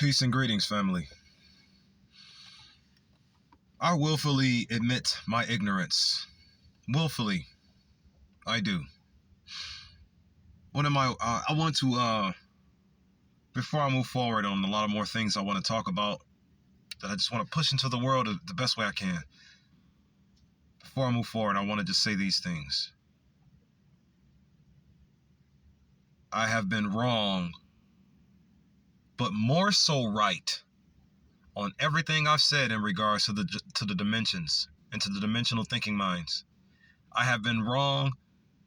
Peace and greetings, family. I willfully admit my ignorance. Willfully. I do. What am I want to, before I move forward on a lot of more things I want to talk about, that I just want to push into the world the best way I can. Before I move forward, I want to just say these things. I have been wrong, but more so right on everything I've said in regards to the dimensions and to the dimensional thinking minds. I have been wrong,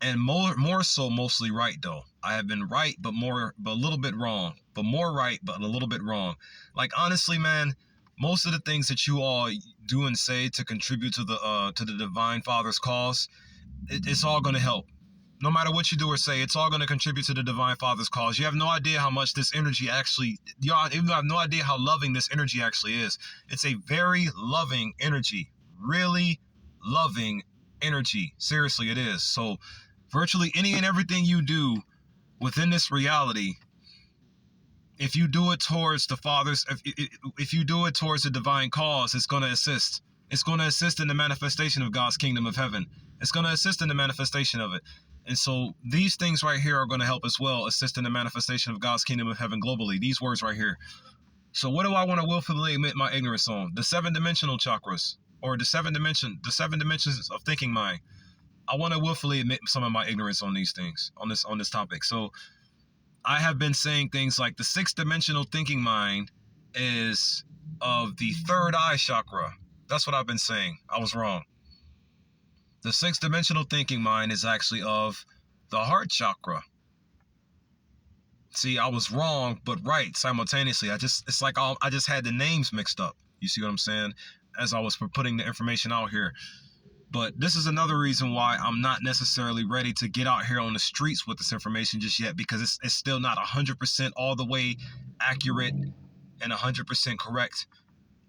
and more so mostly right though. I have been right, but a little bit wrong. But more right, but a little bit wrong. Like honestly, man, most of the things that you all do and say to contribute to the Divine Father's cause, it's all going to help. No matter what you do or say, it's all going to contribute to the Divine Father's cause. You have no idea how much this energy actually, you have no idea how loving this energy actually is. It's a very loving energy, really loving energy. Seriously, it is. So virtually any and everything you do within this reality, if you do it towards the Father's, if you do it towards the divine cause, it's going to assist. It's going to assist in the manifestation of God's kingdom of heaven. It's going to assist in the manifestation of it. And so these things right here are going to help as well, assist in the manifestation of God's kingdom of heaven globally. These words right here. So what do I want to willfully admit my ignorance on? The 7-dimensional chakras, or the seven dimensions of thinking mind. I want to willfully admit some of my ignorance on these things, on this topic. So I have been saying things like the 6th-dimensional thinking mind is of the third eye chakra. That's what I've been saying. I was wrong. The 6th-dimensional thinking mind is actually of the heart chakra. See, I was wrong, but right simultaneously. I just had the names mixed up. You see what I'm saying? As I was putting the information out here. But this is another reason why I'm not necessarily ready to get out here on the streets with this information just yet, because it's still not 100% all the way accurate and 100% correct.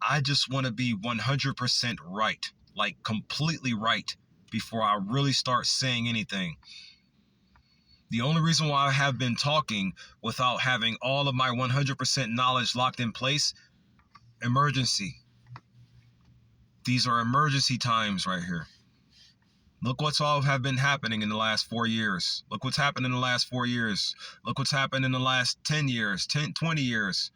I just want to be 100% right, like completely right, before I really start saying anything. The only reason why I have been talking without having all of my 100% knowledge locked in place, emergency. These are emergency times right here. Look what's all have been happening in the last 4 years. Look what's happened in the last 4 years. Look what's happened in the last 10 years, 20 years.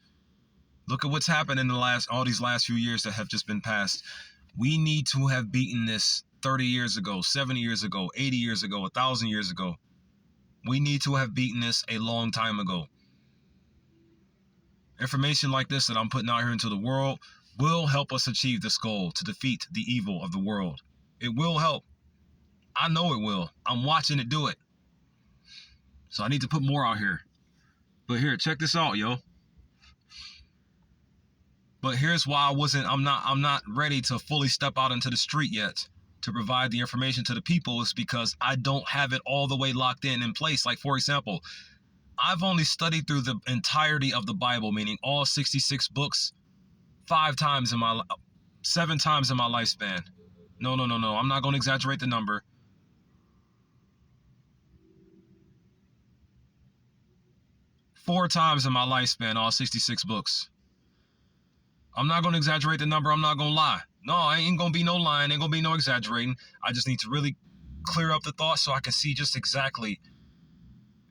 Look at what's happened in all these last few years that have just been passed. We need to have beaten this 30 years ago, 70 years ago, 80 years ago, 1,000 years ago. We need to have beaten this a long time ago. Information like this that I'm putting out here into the world will help us achieve this goal, to defeat the evil of the world. It will help. I know it will. I'm watching it do it. So I need to put more out here. But here, check this out, yo. But here's why I'm not ready to fully step out into the street yet to provide the information to the people, is because I don't have it all the way locked in place. Like, for example, I've only studied through the entirety of the Bible, meaning all 66 books, 7 times in my lifespan. No. I'm not going to exaggerate the number. 4 times in my lifespan, all 66 books. I'm not going to exaggerate the number. I'm not going to lie. No, I ain't going to be no lying. Ain't going to be no exaggerating. I just need to really clear up the thought so I can see just exactly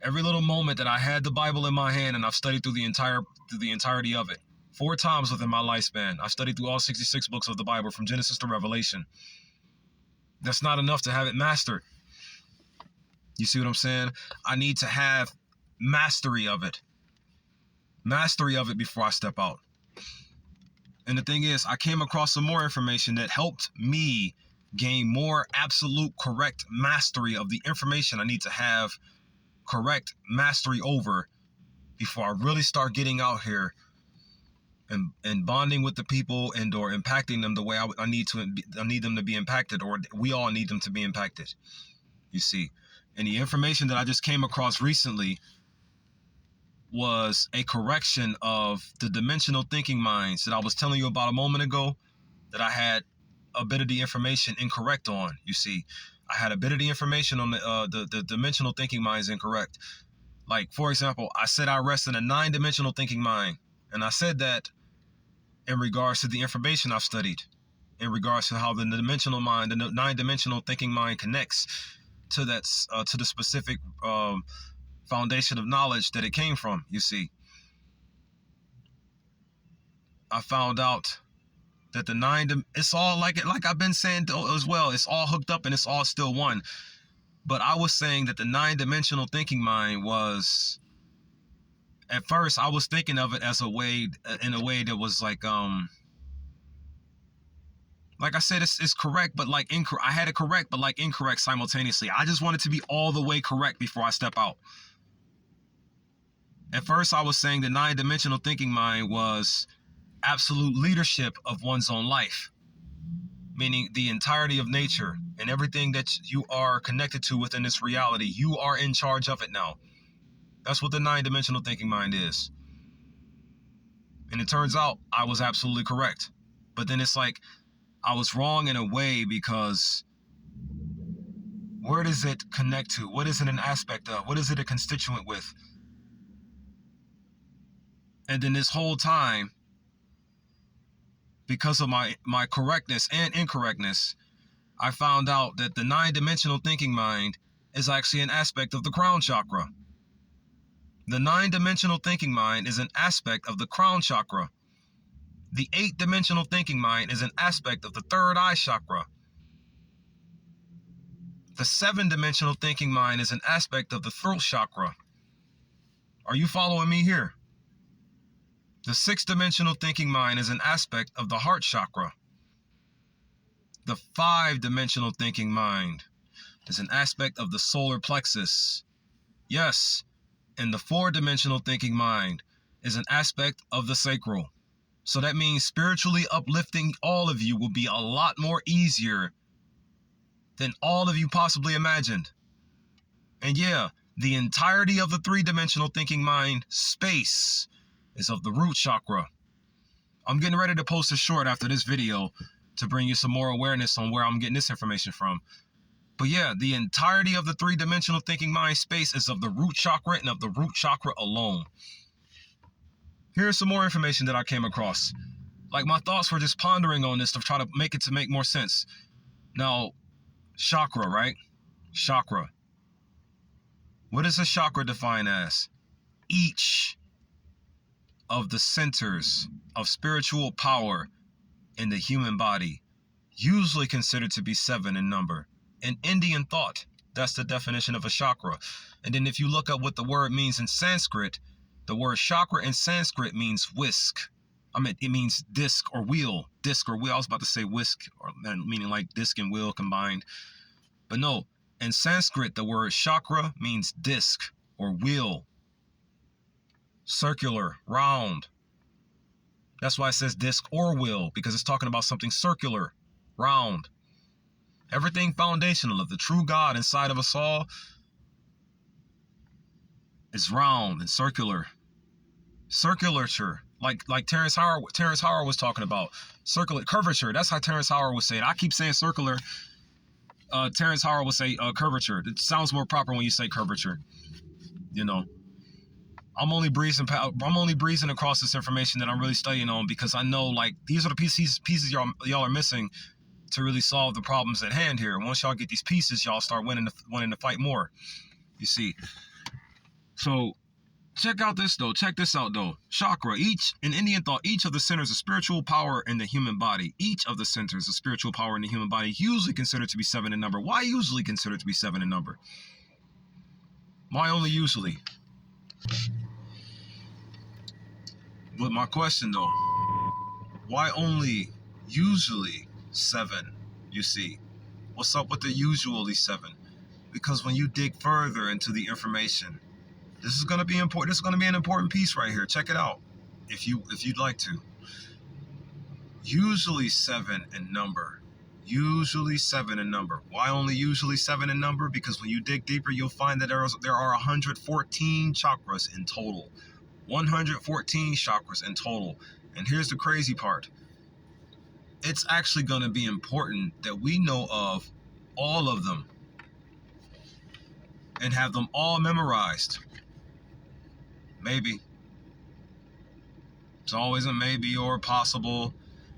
every little moment that I had the Bible in my hand and I've studied through the entirety of it. 4 times within my lifespan, I've studied through all 66 books of the Bible from Genesis to Revelation. That's not enough to have it mastered. You see what I'm saying? I need to have mastery of it. Mastery of it before I step out. And the thing is, I came across some more information that helped me gain more absolute correct mastery of the information I need to have correct mastery over before I really start getting out here and bonding with the people and or impacting them the way I need them to be impacted, or we all need them to be impacted. You see, and the information that I just came across recently was a correction of the dimensional thinking minds that I was telling you about a moment ago, that I had a bit of the information incorrect on. You see, I had a bit of the information on the dimensional thinking minds incorrect. Like, for example, I said I rest in a 9-dimensional thinking mind, And I said that in regards to the information I've studied, in regards to how the dimensional mind, the nine-dimensional thinking mind connects to that, to the specific foundation of knowledge that it came from. You see, I found out that it's all like I've been saying as well. It's all hooked up and it's all still one. But I was saying that the nine-dimensional thinking mind was, at first I was thinking of it as a way, in a way that was like I said, it's correct, but like incorrect. I had it correct, but like incorrect simultaneously. I just wanted to be all the way correct before I step out. At first, I was saying the nine-dimensional thinking mind was absolute leadership of one's own life, meaning the entirety of nature and everything that you are connected to within this reality. You are in charge of it now. That's what the nine-dimensional thinking mind is. And it turns out I was absolutely correct. But then it's like I was wrong in a way, because where does it connect to? What is it an aspect of? What is it a constituent with? And then this whole time, because of my correctness and incorrectness, I found out that the nine-dimensional thinking mind is actually an aspect of the crown chakra. The nine-dimensional thinking mind is an aspect of the crown chakra. The eight-dimensional thinking mind is an aspect of the third eye chakra. The seven-dimensional thinking mind is an aspect of the throat chakra. Are you following me here? The six-dimensional thinking mind is an aspect of the heart chakra. The five-dimensional thinking mind is an aspect of the solar plexus. Yes, and the four-dimensional thinking mind is an aspect of the sacral. So that means spiritually uplifting all of you will be a lot more easier than all of you possibly imagined. And yeah, the entirety of the three-dimensional thinking mind space is of the root chakra. I'm getting ready to post a short after this video to bring you some more awareness on where I'm getting this information from. But yeah, the entirety of the three-dimensional thinking mind space is of the root chakra and of the root chakra alone. Here's some more information that I came across. Like, my thoughts were just pondering on this to try to make more sense. Now, chakra, right? Chakra. What is a chakra defined as? Each of the centers of spiritual power in the human body, usually considered to be 7 in number. In Indian thought, that's the definition of a chakra. And then if you look up what the word means in Sanskrit, the word chakra in Sanskrit means whisk. I mean, it means disc or wheel. Disc or wheel. I was about to say whisk, meaning like disc and wheel combined. But no, in Sanskrit, the word chakra means disc or wheel. Circular, round. That's why it says disc or wheel, because it's talking about something circular, round. Everything foundational of the true God inside of us all is round and circular. Circulature, like Terrence Howard was talking about. Circular curvature. That's how Terrence Howard would say it. I keep saying circular. Terrence Howard would say curvature. It sounds more proper when you say curvature. You know, I'm only breezing across this information that I'm really studying on, because I know, like, these are the pieces y'all are missing to really solve the problems at hand here. Once y'all get these pieces, y'all start winning the fight more. You see. So check out this though. Check this out though. Chakra. In Indian thought, each of the centers of spiritual power in the human body. Each of the centers of spiritual power in the human body, usually considered to be 7 in number. Why usually considered to be 7 in number? Why only usually? But my question though, why only usually 7? You see, what's up with the usually 7? Because when you dig further into the information, this is going to be important. This is going to be an important piece right here. Check it out, if you'd like to. Usually 7 in number. Usually 7 in number. Why only usually 7 in number? Because when you dig deeper, you'll find that there are 114 chakras in total. 114 chakras in total. And here's the crazy part. It's actually going to be important that we know of all of them and have them all memorized. Maybe. It's always a maybe or a possible.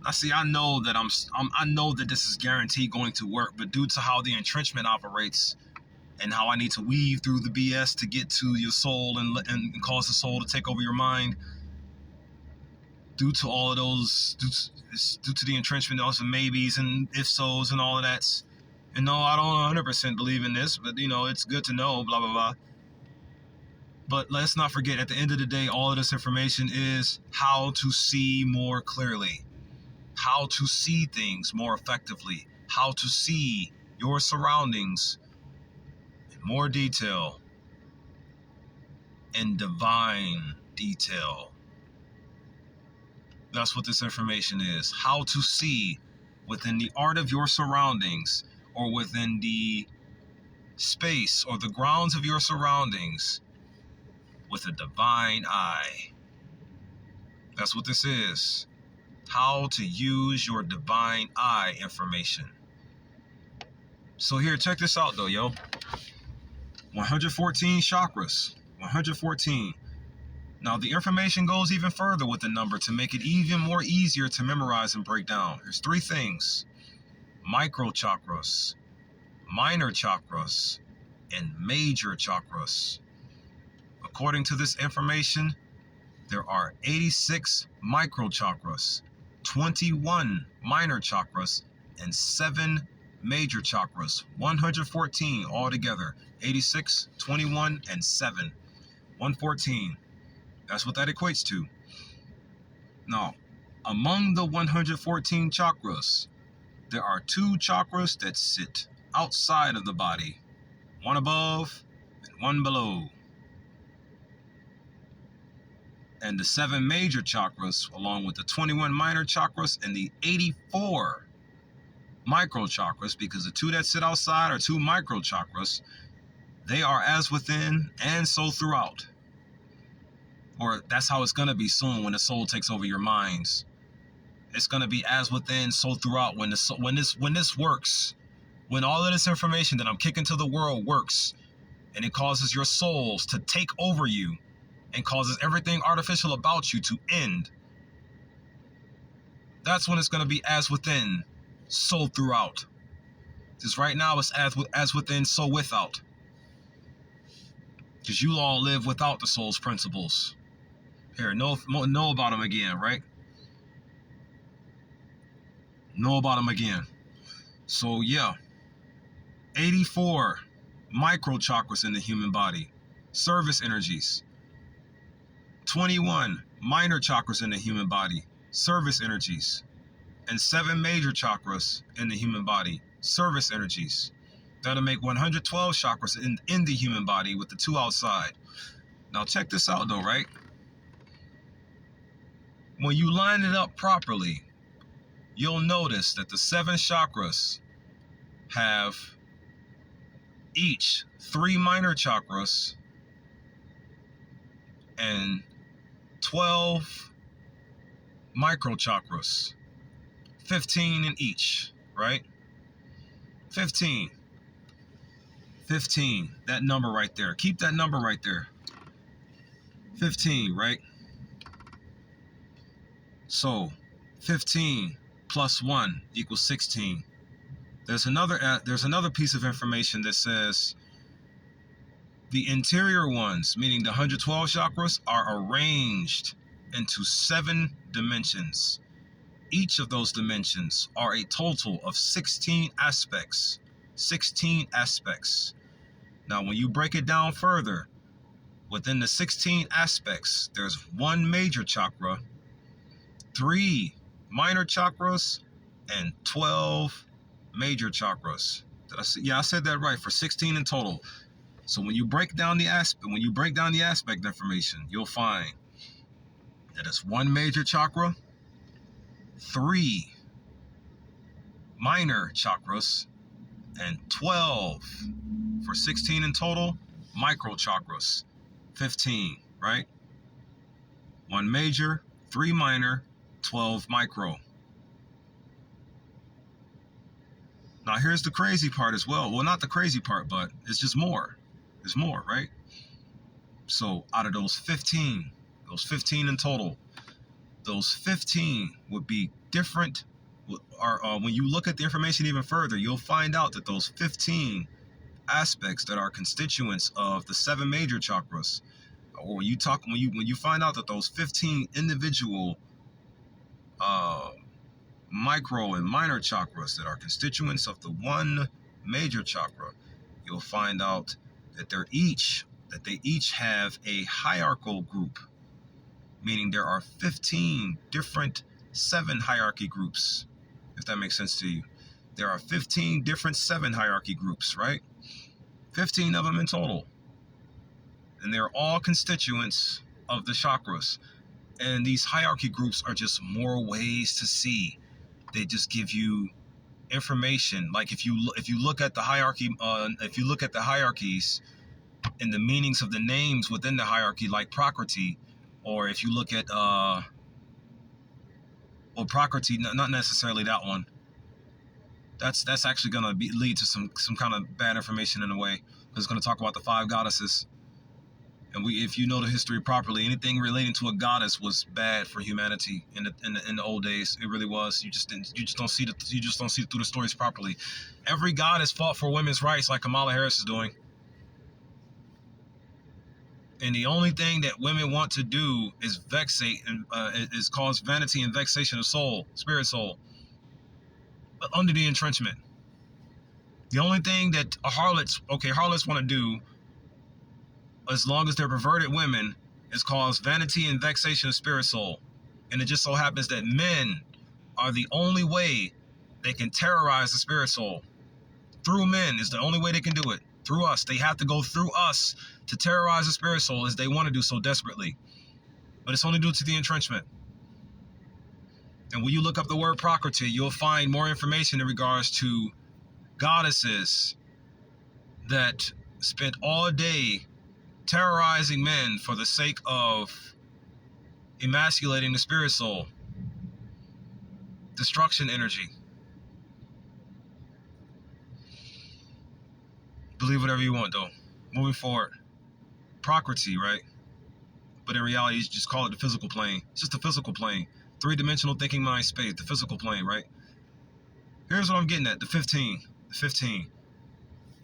I know that I know that this is guaranteed going to work, but due to how the entrenchment operates and how I need to weave through the BS to get to your soul and cause the soul to take over your mind, due to all of those, due to the entrenchment, also maybes and if so's and all of that. And no, I don't 100% believe in this, but it's good to know, blah, blah, blah. But let's not forget, at the end of the day, all of this information is how to see more clearly, how to see things more effectively, how to see your surroundings in more detail, in divine detail. That's what this information is. How to see within the art of your surroundings, or within the space or the grounds of your surroundings, with a divine eye. That's what this is. How to use your divine eye information. So here, check this out though, yo. 114 chakras. 114. Now the information goes even further with the number to make it even more easier to memorize and break down. There's 3 things: micro chakras, minor chakras, and major chakras. According to this information, there are 86 micro chakras, 21 minor chakras, and 7 major chakras. 114 altogether. 86, 21, and 7. 114. That's what that equates to. Now, among the 114 chakras, there are 2 chakras that sit outside of the body, one above and one below. And the 7 major chakras, along with the 21 minor chakras and the 84 micro chakras, because the 2 that sit outside are 2 micro chakras, they are as within and so throughout. Or that's how it's going to be soon when the soul takes over your minds. It's going to be as within, so throughout. When this works, when all of this information that I'm kicking to the world works, and it causes your souls to take over you, and causes everything artificial about you to end, that's when it's going to be as within, so throughout. Because right now it's as within, so without. Because you all live without the soul's principles. Here, know about them again, right? Know about them again. So yeah, 84 micro chakras in the human body, service energies. 21 minor chakras in the human body, service energies. And 7 major chakras in the human body, service energies. That'll make 112 chakras in the human body with the 2 outside. Now check this out though, right? When you line it up properly, you'll notice that the 7 chakras have each 3 minor chakras and 12 micro chakras. 15 in each, right? 15. 15, that number right there. Keep that number right there. 15, right? So 15 plus 1 equals 16. There's another piece of information that says the interior ones, meaning the 112 chakras, are arranged into 7 dimensions. Each of those dimensions are a total of 16 aspects. 16 aspects. Now, when you break it down further, within the 16 aspects, there's 1 major chakra, 3 minor chakras, and 12 major chakras. Did I say? Yeah, I said that right, for 16 in total. So when you break down the aspect information, you'll find that it's 1 major chakra, 3 minor chakras, and 12 for 16 in total micro chakras. 15, right? 1 major, 3 minor, 12 micro. Now here's the crazy part as well. Well, not the crazy part, but it's just more. There's more, right? So out of those 15 in total, those 15 would be different. When you look at the information even further, you'll find out that those 15 aspects that are constituents of the 7 major chakras, or when you find out that those 15 individual micro and minor chakras that are constituents of the 1 major chakra, you'll find out that they each have a hierarchical group, meaning there are 15 different 7 hierarchy groups, if that makes sense to you. There are 15 different 7 hierarchy groups, right? 15 of them in total. And they're all constituents of the chakras. And these hierarchy groups are just more ways to see. They just give you information. Like if you look at the hierarchy, if you look at the hierarchies and the meanings of the names within the hierarchy, like Prakriti, or if you look at Prakriti, not necessarily that one. That's actually gonna lead to some kind of bad information in a way. It's gonna talk about the 5 goddesses. And if you know the history properly, anything relating to a goddess was bad for humanity in the old days. It really was. You just don't see through the stories properly. Every goddess fought for women's rights, like Kamala Harris is doing. And the only thing that women want to do is vexate and is cause vanity and vexation of soul, spirit soul, but under the entrenchment. The only thing that harlots want to do, as long as they're perverted women, is cause vanity and vexation of spirit soul. And it just so happens that men are the only way they can terrorize the spirit soul. Through men is the only way they can do it. Through us. They have to go through us to terrorize the spirit soul, as they want to do so desperately. But it's only due to the entrenchment. And when you look up the word Prakriti, you'll find more information in regards to goddesses that spent all day terrorizing men for the sake of emasculating the spirit soul. Destruction energy. Believe whatever you want, though. Moving forward. Prakriti, right? But in reality, you just call it the physical plane. It's just the physical plane. 3-dimensional thinking mind space, the physical plane, right? Here's what I'm getting at. The 15.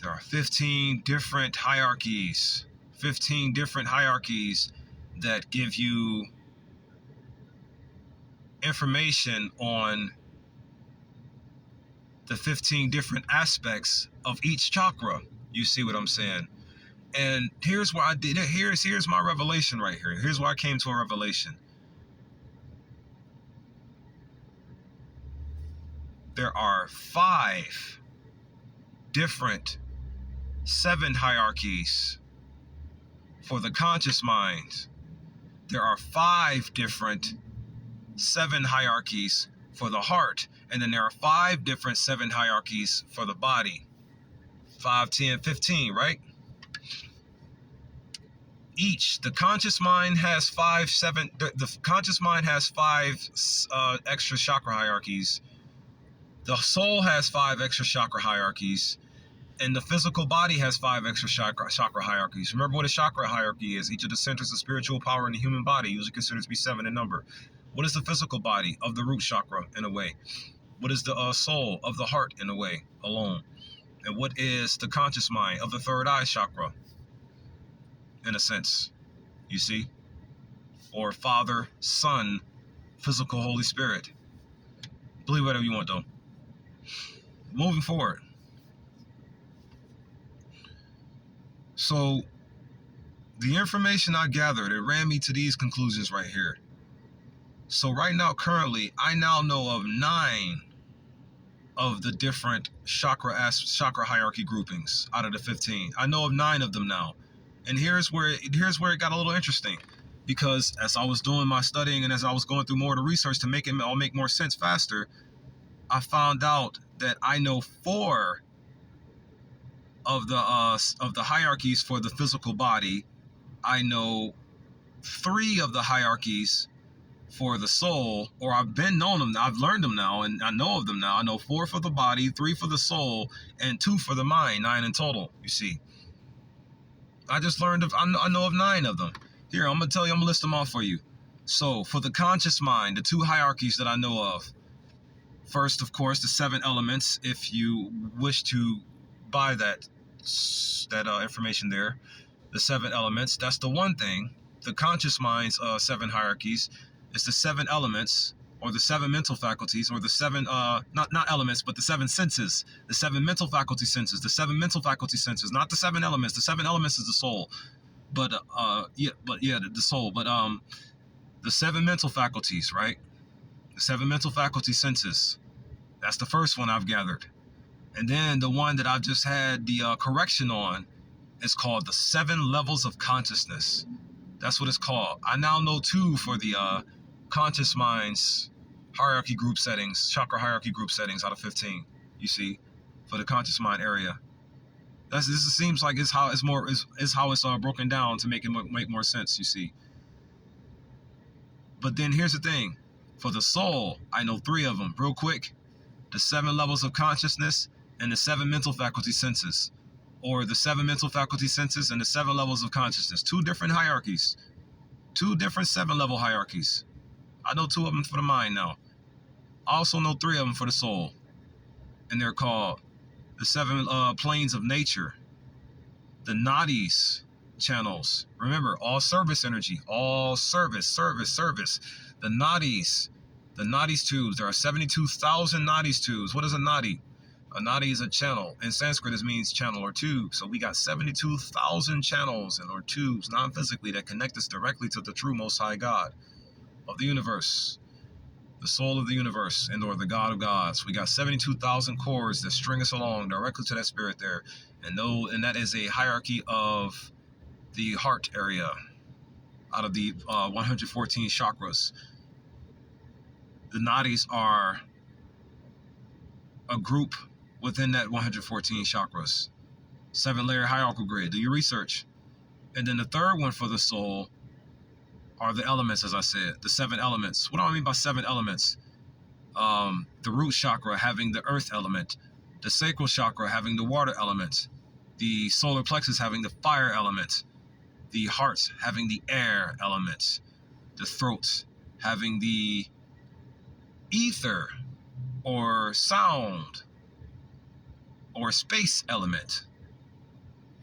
There are 15 different hierarchies. 15 different hierarchies that give you information on the 15 different aspects of each chakra. You see what I'm saying? And here's where I did it. Here's my revelation right here. Here's where I came to a revelation. There are 5 different 7 hierarchies for the conscious mind. There are 5 different 7 hierarchies for the heart. And then there are 5 different 7 hierarchies for the body. 5, 10, 15, right? The conscious mind has 5 extra chakra hierarchies. The soul has 5 extra chakra hierarchies. And the physical body has 5 extra chakra hierarchies. Remember what a chakra hierarchy is. Each of the centers of spiritual power in the human body, usually considered to be 7 in number. What is the physical body? Of the root chakra, in a way. What is the soul? Of the heart, in a way, alone. And what is the conscious mind? Of the third eye chakra, in a sense. You see? Or Father, Son, physical Holy Spirit. Believe whatever you want, though. Moving forward. So, the information I gathered, it ran me to these conclusions right here. So right now, currently, I now know of 9 of the different chakra hierarchy groupings out of the 15. I know of 9 of them now. And here's where it got a little interesting, because as I was doing my studying and as I was going through more of the research to make it all make more sense faster, I found out that I know 4 of the hierarchies for the physical body. I know 3 of the hierarchies for the soul, or I've known them. I've learned them now, and I know of them now. I know 4 for the body, 3 for the soul, and 2 for the mind. 9 in total. You see, I just learned I know of 9 of them. Here, I'm gonna list them off for you. So for the conscious mind, the two hierarchies that I know of. First, of course, the 7 elements. If you wish to buy that information there, the 7 elements. That's the one thing. The conscious mind's 7 hierarchies is the 7 elements, or the 7 mental faculties, or the 7 not elements, but the 7 senses, the 7 mental faculty senses, the 7 mental faculty senses, not the 7 elements. The 7 elements is the soul, but the soul, but the 7 mental faculties, right? The 7 mental faculty senses. That's the first one I've gathered. And then the one that I've just had the correction on is called the 7 levels of consciousness. That's what it's called. I now know 2 for the conscious mind's hierarchy group settings, chakra hierarchy group settings out of 15. You see, for the conscious mind area. This seems like it's how it's broken down to make more sense. You see. But then here's the thing. For the soul, I know 3 of them real quick. The 7 levels of consciousness and the 7 mental faculty senses. Or the 7 mental faculty senses and the 7 levels of consciousness. 2 different hierarchies. 2 different 7-level hierarchies. I know 2 of them for the mind now. I also know 3 of them for the soul. And they're called the 7 planes of nature. The nadis channels. Remember, all service energy. All service. The nadis tubes. There are 72,000 nadis tubes. What is a nadi? A nadi is a channel. In Sanskrit, it means channel or tube. So we got 72,000 channels or tubes, non-physically, that connect us directly to the true Most High God of the universe, the soul of the universe, and or the God of gods. We got 72,000 cords that string us along directly to that spirit there. And that is a hierarchy of the heart area out of the 114 chakras. The nadis are a group within that 114 chakras. 7-layer hierarchical grid. Do your research. And then the third one for the soul are the elements, as I said, the 7 elements. What do I mean by 7 elements? The root chakra having the earth element, the sacral chakra having the water element, the solar plexus having the fire element, the heart having the air element, the throat having the ether or sound or space element,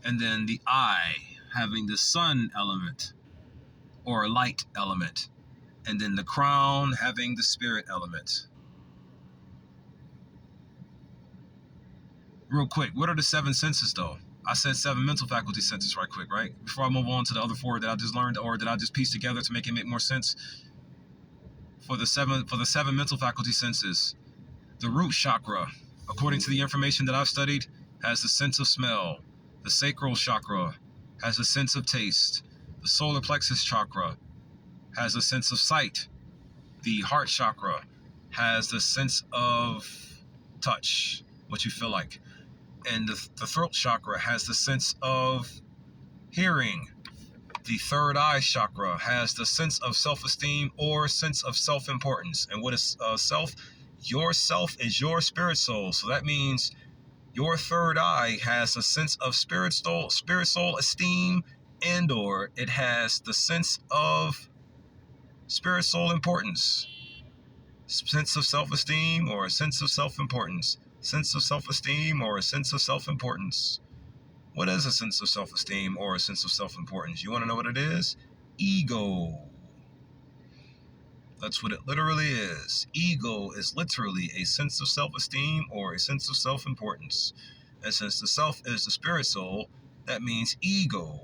and then the eye having the sun element or light element, and then the crown having the spirit element. Real quick, what are the 7 senses though? I said 7 mental faculty senses right quick, right? Before I move on to the other 4 that I just learned or that I just pieced together to make more sense. For the 7 mental faculty senses, the root chakra, according to the information that I've studied, has the sense of smell. The sacral chakra has a sense of taste. The solar plexus chakra has a sense of sight. The heart chakra has the sense of touch, what you feel like. And the throat chakra has the sense of hearing. The third eye chakra has the sense of self-esteem or sense of self-importance. And what is self? Your self is your spirit soul. So that means your third eye has a sense of spirit soul esteem, and or it has the sense of spirit soul importance. Sense of self-esteem or a sense of self-importance. Sense of self-esteem or a sense of self-importance. What is a sense of self-esteem or a sense of self-importance? You want to know what it is? Ego. That's what it literally is. Ego is literally a sense of self-esteem or a sense of self-importance. And since the self is the spirit soul, that means ego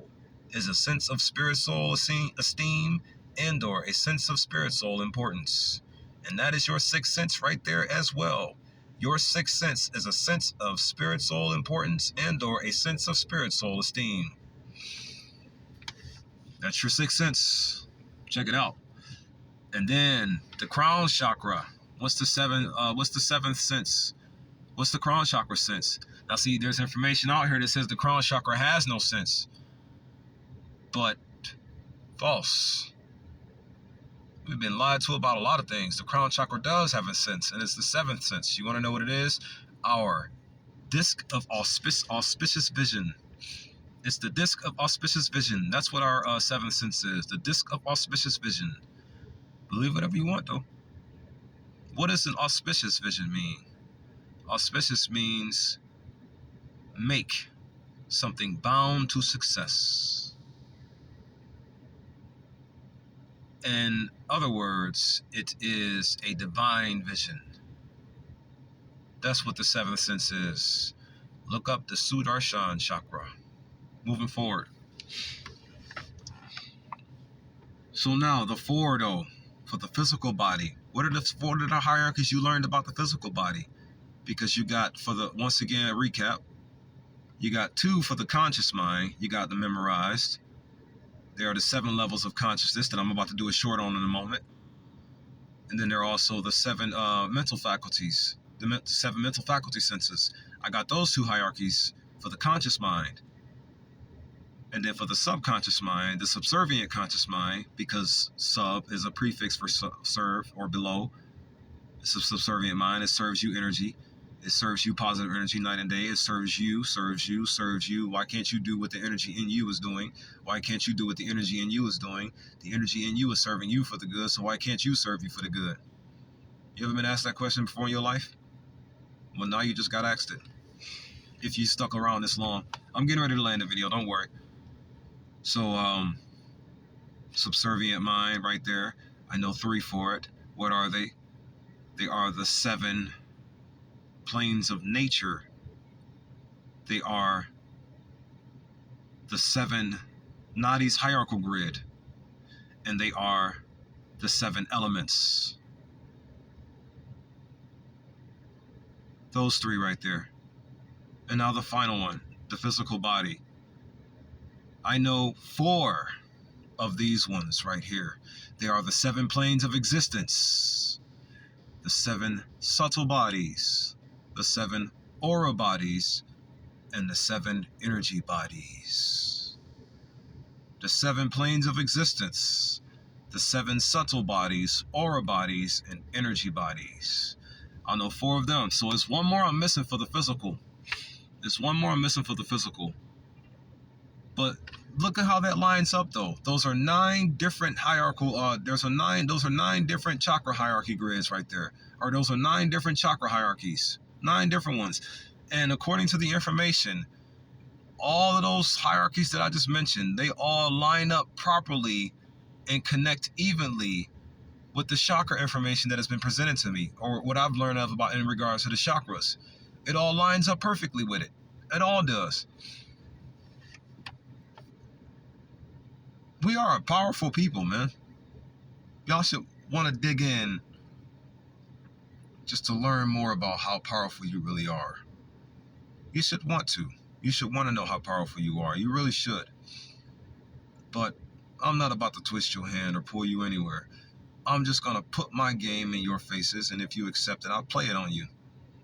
is a sense of spirit soul esteem and or a sense of spirit soul importance. And that is your 6th sense right there as well. Your 6th sense is a sense of spirit soul importance and or a sense of spirit soul esteem. That's your 6th sense. Check it out. And then the crown chakra. What's the 7th sense? What's the crown chakra sense? Now see, there's information out here that says the crown chakra has no sense. But false. We've been lied to about a lot of things. The crown chakra does have a sense, and it's the 7th sense. You want to know what it is? Our disc of auspicious vision. It's the disc of auspicious vision. That's what our 7th sense is. The disc of auspicious vision. Believe whatever you want, though. What does an auspicious vision mean? Auspicious means make something bound to success. In other words, it is a divine vision. That's what the seventh sense is. Look up the Sudarshan chakra. Moving forward. So now the four, though, for the physical body. What are the four of the hierarchies you learned about the physical body? Because you got, for the, once again, recap, you got two for the conscious mind. You got them memorized. There are the 7 levels of consciousness that I'm about to do a short on in a moment. And then there are also the 7 mental faculties, the 7 mental faculty senses. I got those 2 hierarchies for the conscious mind. And then for the subconscious mind, the subservient conscious mind, because sub is a prefix for serve or below. It's a subservient mind. It serves you energy. It serves you positive energy night and day. It serves you, serves you, serves you. Why can't you do what the energy in you is doing? Why can't you do what the energy in you is doing? The energy in you is serving you for the good, so why can't you serve you for the good? You ever been asked that question before in your life? Well, now you just got asked it. If you stuck around this long. I'm getting ready to land the video, don't worry. So, subservient mind right there. I know 3 for it. What are they? They are the 7 planes of nature. They are the 7 nadis hierarchical grid, and they are the 7 elements. Those 3 right there. And now the final one, the physical body. I know 4 of these ones right here. They are the 7 planes of existence, the 7 subtle bodies, the 7 aura bodies, and the 7 energy bodies. The 7 planes of existence, the 7 subtle bodies, aura bodies, and energy bodies. I know 4 of them. So it's 1 more I'm missing for the physical. There's 1 more I'm missing for the physical. But look at how that lines up, though. Those are 9 different hierarchical. Those are 9 different chakra hierarchy grids right there. Or those are 9 different chakra hierarchies. 9 different ones. And according to the information, all of those hierarchies that I just mentioned, they all line up properly and connect evenly with the chakra information that has been presented to me, or what I've learned about in regards to the chakras. It all lines up perfectly with it. It all does. We are a powerful people, man. Y'all should want to dig in just to learn more about how powerful you really are. You should want to. You should want to know how powerful you are. You really should. But I'm not about to twist your hand or pull you anywhere. I'm just going to put my game in your faces, and if you accept it, I'll play it on you.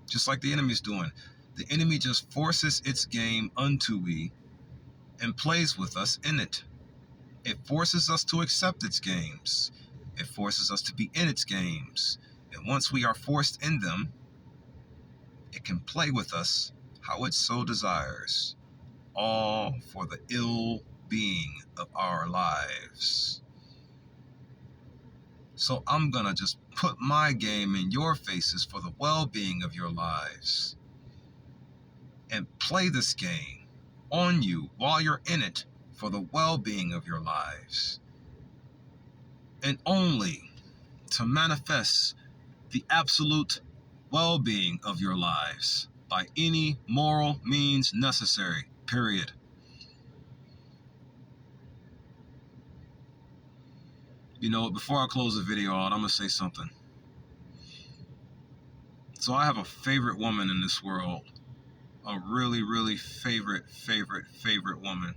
Just like the enemy's doing. The enemy just forces its game unto we and plays with us in it. It forces us to accept its games. It forces us to be in its games. And once we are forced in them, it can play with us how it so desires. All for the ill being of our lives. So I'm gonna just put my game in your faces for the well-being of your lives. And play this game on you while you're in it for the well-being of your lives. And only to manifest the absolute well-being of your lives by any moral means necessary, period. You know, before I close the video out, I'm going to say something. So I have a favorite woman in this world. A really, really favorite woman.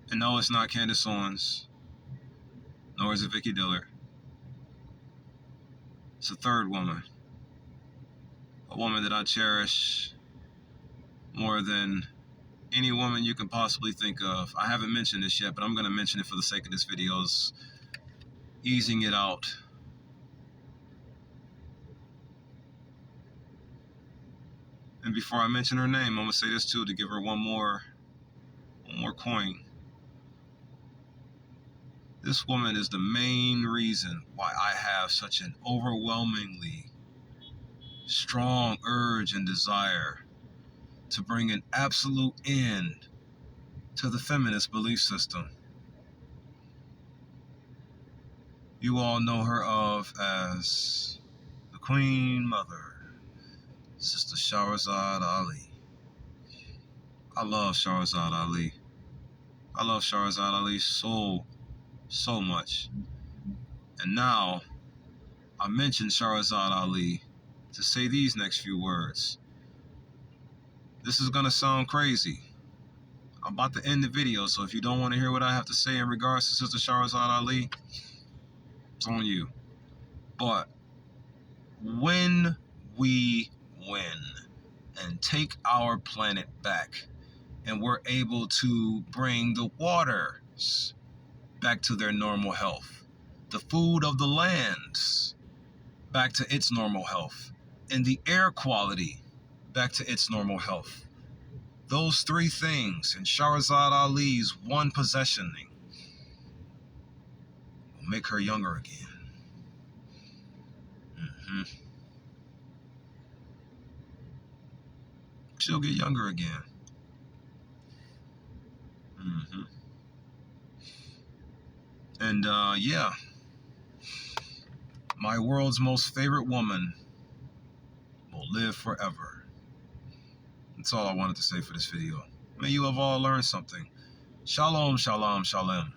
And no, it's not Candace Owens, nor is it Vicky Diller. It's a third woman. A woman that I cherish more than any woman you can possibly think of. I haven't mentioned this yet, but I'm going to mention it for the sake of this video. It's easing it out. And before I mention her name, I'm going to say this too, to give her one more coin. This woman is the main reason why I have such an overwhelmingly strong urge and desire to bring an absolute end to the feminist belief system. You all know her of as the Queen Mother, Sister Shahrazad Ali. I love Shahrazad Ali. I love Shahrazad Ali so much. And now, I mentioned Shahrazad Ali to say these next few words. This is gonna sound crazy. I'm about to end the video, so if you don't want to hear what I have to say in regards to Sister Shahrazad Ali, it's on you. But when we win and take our planet back, and we're able to bring the waters back to their normal health, the food of the lands back to its normal health, and the air quality back to its normal health. Those three things in Shahrazad Ali's one possessioning will make her younger again. She'll get younger again. And yeah, my world's most favorite woman will live forever. That's all I wanted to say for this video. May you have all learned something. Shalom, shalom, shalom.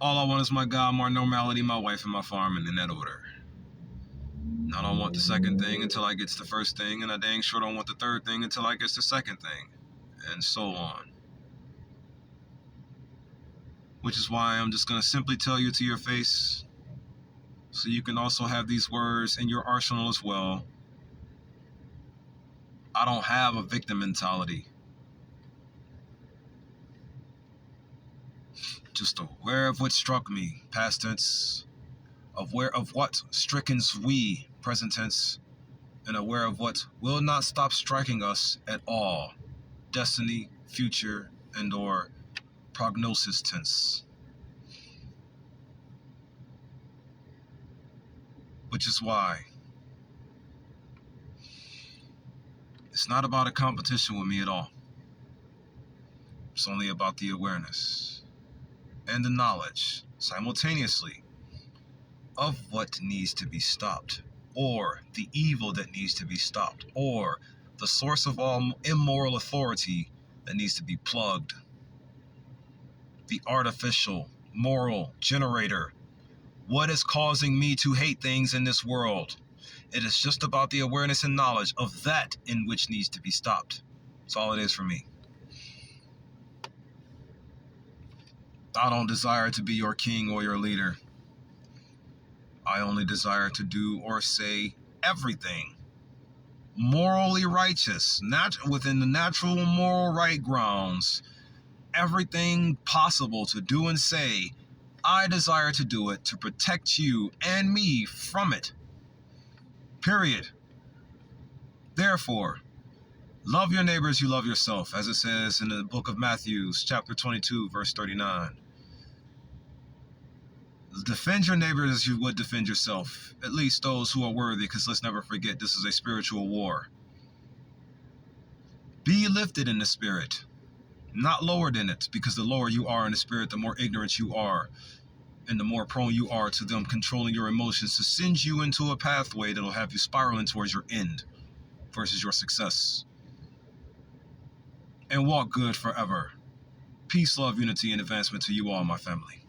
All I want is my God, my normality, my wife, and my farm, and in that order. I don't want the second thing until I gets the first thing, and I dang sure don't want the third thing until I gets the second thing, and so on. Which is why I'm just going to simply tell you to your face, so you can also have these words in your arsenal as well. I don't have a victim mentality. Just aware of what struck me, past tense, aware of what strickens we, present tense, and aware of what will not stop striking us at all, destiny, future, and or prognosis tense. Which is why it's not about a competition with me at all. It's only about the awareness and the knowledge simultaneously of what needs to be stopped, or the evil that needs to be stopped, or the source of all immoral authority that needs to be plugged. The artificial moral generator. What is causing me to hate things in this world? It is just about the awareness and knowledge of that in which needs to be stopped. That's all it is for me. I don't desire to be your king or your leader. I only desire to do or say everything morally righteous, not within the natural moral right grounds. Everything possible to do and say, I desire to do it to protect you and me from it. Period. Therefore, love your neighbor as you love yourself, as it says in the book of Matthew, chapter 22, verse 39. Defend your neighbor as you would defend yourself, at least those who are worthy, because let's never forget this is a spiritual war. Be lifted in the spirit, not lowered in it, because the lower you are in the spirit, the more ignorant you are, and the more prone you are to them controlling your emotions to send you into a pathway that'll have you spiraling towards your end versus your success. And walk good forever. Peace, love, unity, and advancement to you all, my family.